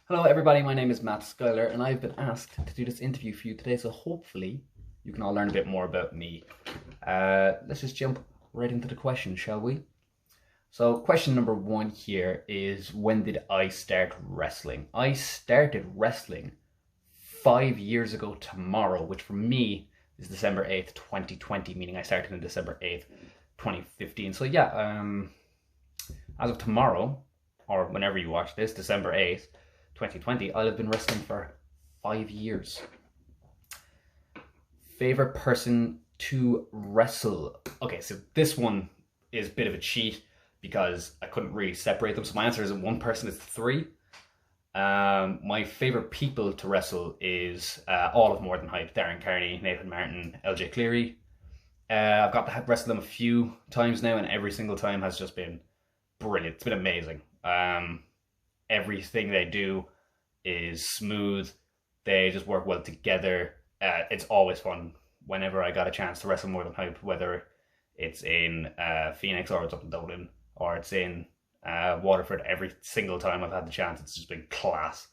Hello everybody, my name is Matt Skyler and I've been asked to do this interview for you today, so hopefully you can all learn a bit more about me. Let's just jump right into the question, shall we? So question number one here is, when did I start wrestling? I started wrestling 5 years ago tomorrow, which for me is December 8th, 2020, meaning I started on December 8th, 2015. So yeah, as of tomorrow, or whenever you watch this, December 8th, 2020, I'll have been wrestling for 5 years. Favorite person to wrestle? Okay, so this one is a bit of a cheat because I couldn't really separate them. So my answer isn't one person, it's three. My favorite people to wrestle is all of More Than Hype: Darren Carney, Nathan Martin, LJ Cleary. I've got to wrestle them a few times now, and every single time has just been brilliant. It's been amazing. Everything they do is smooth. They just work well together. It's always fun whenever I got a chance to wrestle More Than Hype, whether it's in Phoenix or it's up in Dublin or it's in Waterford. Every single time I've had the chance, it's just been class.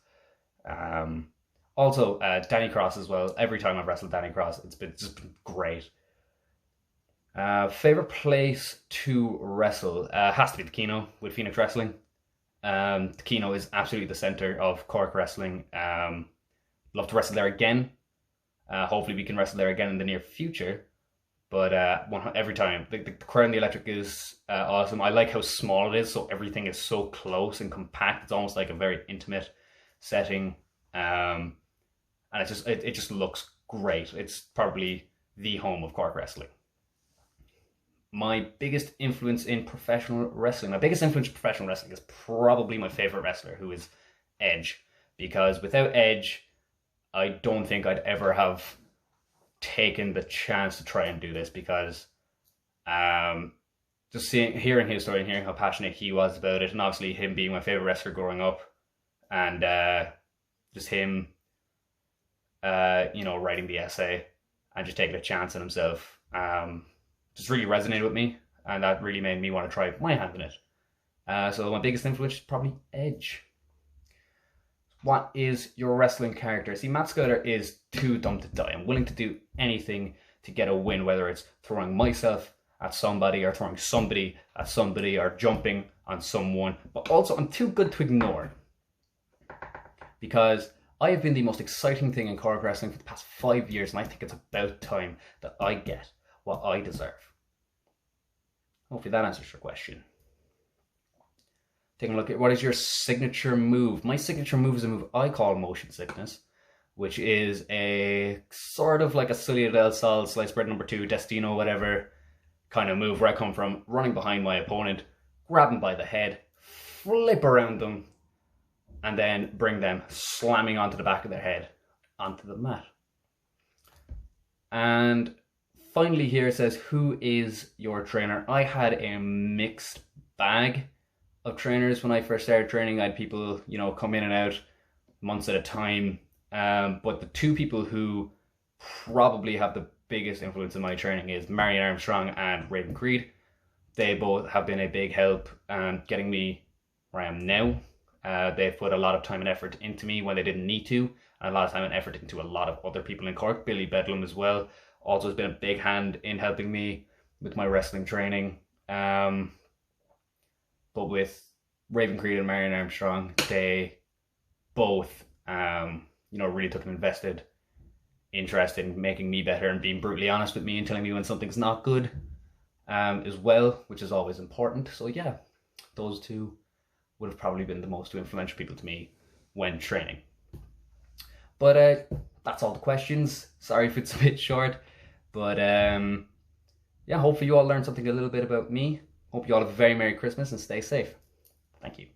Also, Danny Cross as well. Every time I've wrestled Danny Cross, it's just been great. Favorite place to wrestle has to be the Kino with Phoenix Wrestling. The Kino is absolutely the center of Cork wrestling. Love to wrestle there again. Hopefully we can wrestle there again in the near future. But every time, the crowd and the electric is awesome. I like how small it is, so everything is so close and compact. It's almost like a very intimate setting, and it just looks great. It's probably the home of Cork wrestling. My biggest influence in professional wrestling. My biggest influence in professional wrestling is probably my favorite wrestler, who is Edge. Because without Edge, I don't think I'd ever have taken the chance to try and do this, because just hearing his story and hearing how passionate he was about it, and obviously him being my favorite wrestler growing up, and just him, writing the essay and just taking a chance on himself, just really resonated with me, and that really made me want to try my hand in it. So my biggest influence is probably Edge. What is your wrestling character? See, Matt Skyler is too dumb to die. I'm willing to do anything to get a win, whether it's throwing myself at somebody or throwing somebody at somebody or jumping on someone. But also, I'm too good to ignore, because I have been the most exciting thing in Cork wrestling for the past 5 years, and I think it's about time that I get what I deserve. Hopefully that answers your question. Taking a look at, what is your signature move? My signature move is a move I call motion sickness, which is a sort of like a Sully del Sol, sliced bread number 2, Destino, whatever kind of move, where I come from, running behind my opponent, grab them by the head, flip around them, and then bring them slamming onto the back of their head onto the mat. And finally here it says, who is your trainer? I had a mixed bag of trainers when I first started training. I had people, come in and out months at a time. But the two people who probably have the biggest influence in my training is Marion Armstrong and Raven Creed. They both have been a big help getting me where I am now. They've put a lot of time and effort into me when they didn't need to, and a lot of time and effort into a lot of other people in Cork. Billy Bedlam as well also has been a big hand in helping me with my wrestling training. But with Raven Creed and Marion Armstrong, they both, really took an invested interest in making me better and being brutally honest with me and telling me when something's not good, as well, which is always important. So yeah, those two would have probably been the most influential people to me when training. But that's all the questions. Sorry if it's a bit short, but yeah, hopefully you all learned something a little bit about me. Hope you all have a very Merry Christmas and stay safe. Thank you.